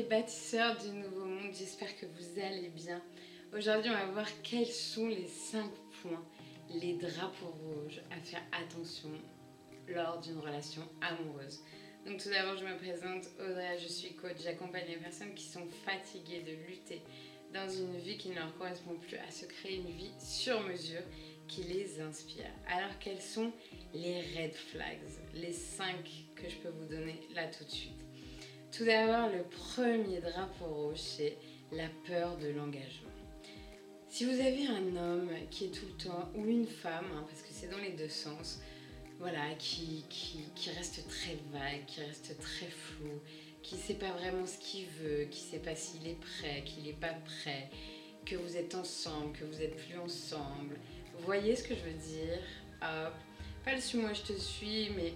les bâtisseurs du nouveau monde, j'espère que vous allez bien. Aujourd'hui, on va voir quels sont les 5 points, les drapeaux rouges à faire attention lors d'une relation amoureuse. Donc tout d'abord, je me présente, Audrey, je suis coach, j'accompagne les personnes qui sont fatiguées de lutter dans une vie qui ne leur correspond plus, à se créer une vie sur mesure qui les inspire. Alors quels sont les red flags, les 5 que je peux vous donner là tout de suite? Tout d'abord, le premier drapeau rouge, c'est la peur de l'engagement. Si vous avez un homme qui est tout le temps, ou une femme, parce que c'est dans les deux sens, voilà, qui reste très vague, qui reste très flou, qui ne sait pas vraiment ce qu'il veut, qui ne sait pas s'il est prêt, qu'il n'est pas prêt, que vous êtes ensemble, que vous n'êtes plus ensemble. Vous voyez ce que je veux dire? Hop, pas le suis-moi je te suis, mais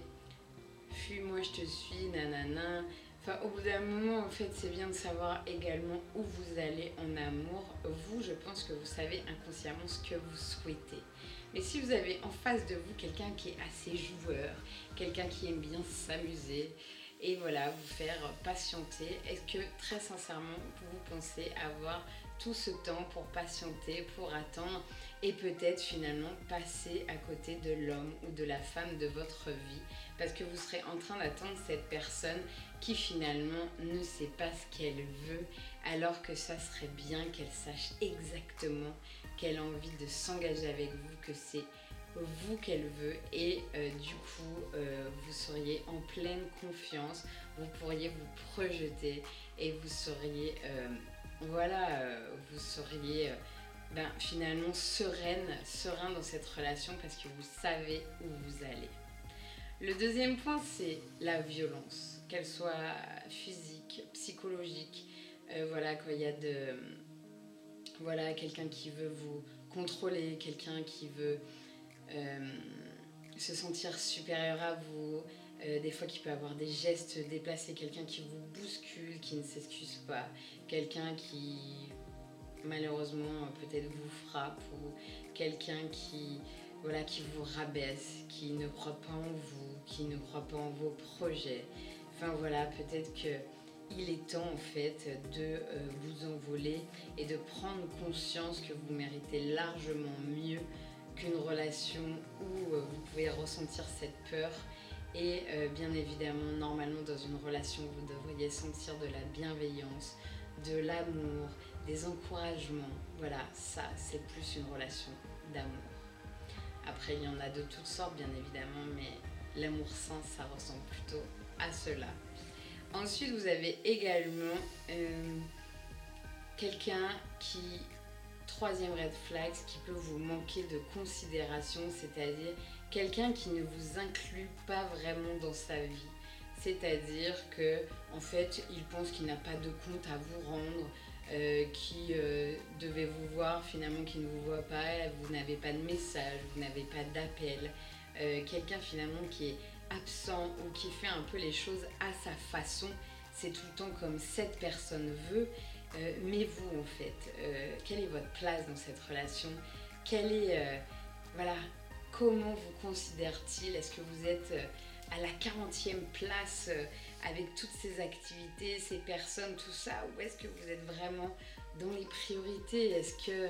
fuis-moi je te suis, nanana. Enfin, au bout d'un moment, en fait, c'est bien de savoir également où vous allez en amour. Vous, je pense que vous savez inconsciemment ce que vous souhaitez. Mais si vous avez en face de vous quelqu'un qui est assez joueur, quelqu'un qui aime bien s'amuser, et voilà, vous faire patienter, est-ce que très sincèrement, vous pensez avoir tout ce temps pour patienter, pour attendre, et peut-être finalement passer à côté de l'homme ou de la femme de votre vie, parce que vous serez en train d'attendre cette personne qui finalement ne sait pas ce qu'elle veut, alors que ça serait bien qu'elle sache exactement qu'elle a envie de s'engager avec vous, que c'est vous qu'elle veut, et du coup vous seriez en pleine confiance, vous pourriez vous projeter et vous seriez vous seriez finalement serein dans cette relation parce que vous savez où vous allez. Le deuxième point, c'est la violence, qu'elle soit physique, psychologique, quand il y a quelqu'un qui veut vous contrôler, quelqu'un qui veut se sentir supérieur à vous, des fois qui peut avoir des gestes déplacés, quelqu'un qui vous bouscule, qui ne s'excuse pas, quelqu'un qui malheureusement peut-être vous frappe, ou quelqu'un qui vous rabaisse, qui ne croit pas en vous, qui ne croit pas en vos projets. Enfin voilà, peut-être qu'il est temps en fait de vous envoler et de prendre conscience que vous méritez largement mieux qu'une relation où vous pouvez ressentir cette peur. Et bien évidemment, normalement dans une relation, vous devriez sentir de la bienveillance, de l'amour, des encouragements. Voilà, ça c'est plus une relation d'amour. Après, il y en a de toutes sortes bien évidemment, mais l'amour sain, ça ressemble plutôt à cela. Ensuite, vous avez également quelqu'un qui, troisième red flag, qui peut vous manquer de considération, c'est-à-dire quelqu'un qui ne vous inclut pas vraiment dans sa vie. C'est-à-dire que en fait, il pense qu'il n'a pas de compte à vous rendre, qui devait vous voir, finalement qui ne vous voit pas, vous n'avez pas de message, vous n'avez pas d'appel. Quelqu'un finalement qui est absent ou qui fait un peu les choses à sa façon. C'est tout le temps comme cette personne veut. Mais vous, en fait, quelle est votre place dans cette relation? Comment vous considère-t-il? Est-ce que vous êtes à la 40e place avec toutes ces activités, ces personnes, tout ça? Ou est-ce que vous êtes vraiment dans les priorités? Est-ce que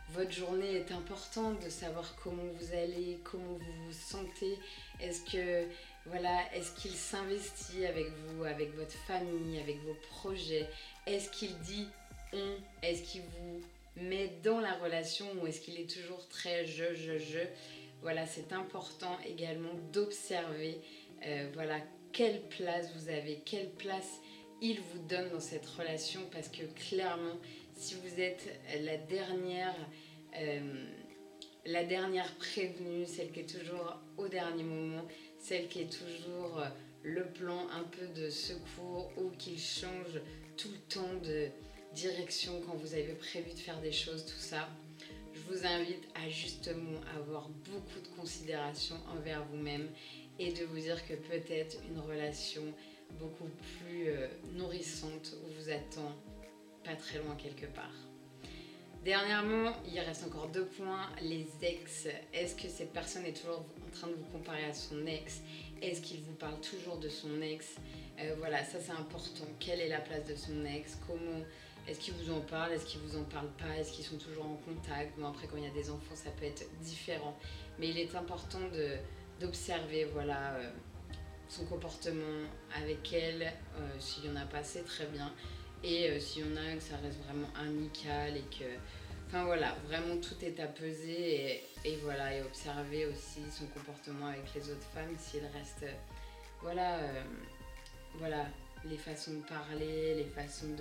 votre journée est importante, de savoir comment vous allez, comment vous vous sentez? Est-ce qu'il s'investit avec vous, avec votre famille, avec vos projets? Est-ce qu'il dit on? Est-ce qu'il vous met dans la relation, ou est-ce qu'il est toujours très je? Voilà, c'est important également d'observer quelle place vous avez, quelle place il vous donne dans cette relation, parce que clairement, si vous êtes la dernière prévenue, celle qui est toujours au dernier moment, celle qui est toujours le plan un peu de secours, ou qu'il change tout le temps de direction quand vous avez prévu de faire des choses, tout ça, je vous invite à justement avoir beaucoup de considération envers vous-même et de vous dire que peut-être une relation beaucoup plus nourrissante vous attend pas très loin quelque part. Dernièrement, il reste encore 2 points, les ex. Est-ce que cette personne est toujours en train de vous comparer à son ex? Est-ce qu'il vous parle toujours de son ex? Voilà, ça c'est important. Quelle est la place de son ex? Comment est-ce qu'il vous en parle? Est-ce qu'il vous en parle pas? Est-ce qu'ils sont toujours en contact? Bon, après, quand il y a des enfants, ça peut être différent. Mais il est important d'observer, voilà, son comportement avec elle. S'il y en a pas, c'est très bien. Et s'il y en a, que ça reste vraiment amical et que... Enfin voilà, vraiment tout est à peser et voilà, et observer aussi son comportement avec les autres femmes, s'il reste, voilà, voilà, les façons de parler, les façons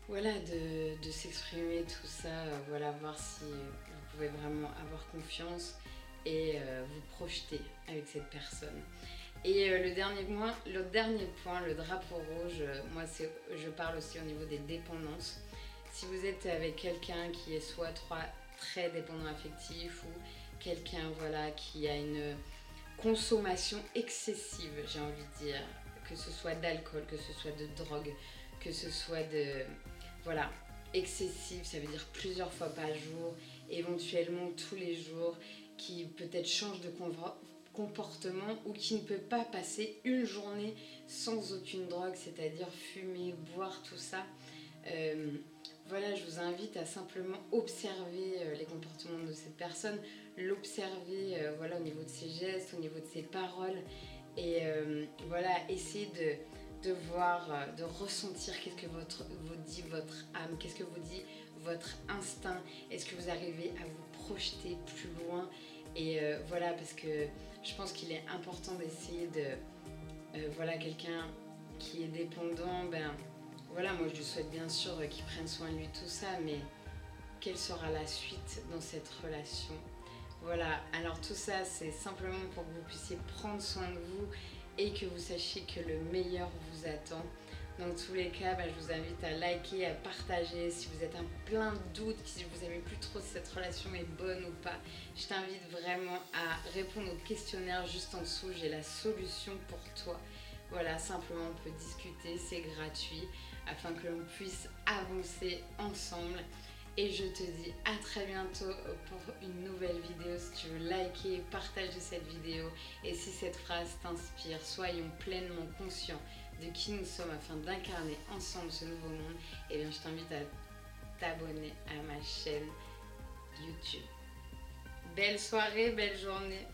voilà, de s'exprimer, tout ça, voilà, voir si vous pouvez vraiment avoir confiance et vous projeter avec cette personne. Et le dernier point, le drapeau rouge, moi je parle aussi au niveau des dépendances. Si vous êtes avec quelqu'un qui est soit très dépendant affectif ou quelqu'un voilà, qui a une consommation excessive, j'ai envie de dire, que ce soit d'alcool, que ce soit de drogue, que ce soit de... Voilà, excessive, ça veut dire plusieurs fois par jour, éventuellement tous les jours, qui peut-être change de comportement ou qui ne peut pas passer une journée sans aucune drogue, c'est-à-dire fumer, boire, tout ça. Voilà, je vous invite à simplement observer les comportements de cette personne, l'observer voilà, au niveau de ses gestes, au niveau de ses paroles, et voilà, essayer de voir, de ressentir qu'est-ce que vous dit votre âme, qu'est-ce que vous dit votre instinct, est-ce que vous arrivez à vous projeter plus loin, et voilà, parce que je pense qu'il est important d'essayer de, voilà, quelqu'un qui est dépendant, ben voilà, moi je lui souhaite bien sûr qu'il prenne soin de lui, tout ça, mais quelle sera la suite dans cette relation? Voilà, alors tout ça c'est simplement pour que vous puissiez prendre soin de vous et que vous sachiez que le meilleur vous attend. Dans tous les cas, je vous invite à liker, à partager. Si vous êtes en plein de doutes, si vous n'aimez plus trop si cette relation est bonne ou pas, je t'invite vraiment à répondre au questionnaire juste en dessous. J'ai la solution pour toi. Voilà, simplement on peut discuter, c'est gratuit, afin que l'on puisse avancer ensemble. Et je te dis à très bientôt pour une nouvelle vidéo. Si tu veux liker, partager cette vidéo. Et si cette phrase t'inspire, soyons pleinement conscients de qui nous sommes afin d'incarner ensemble ce nouveau monde. Et bien je t'invite à t'abonner à ma chaîne YouTube. Belle soirée, belle journée.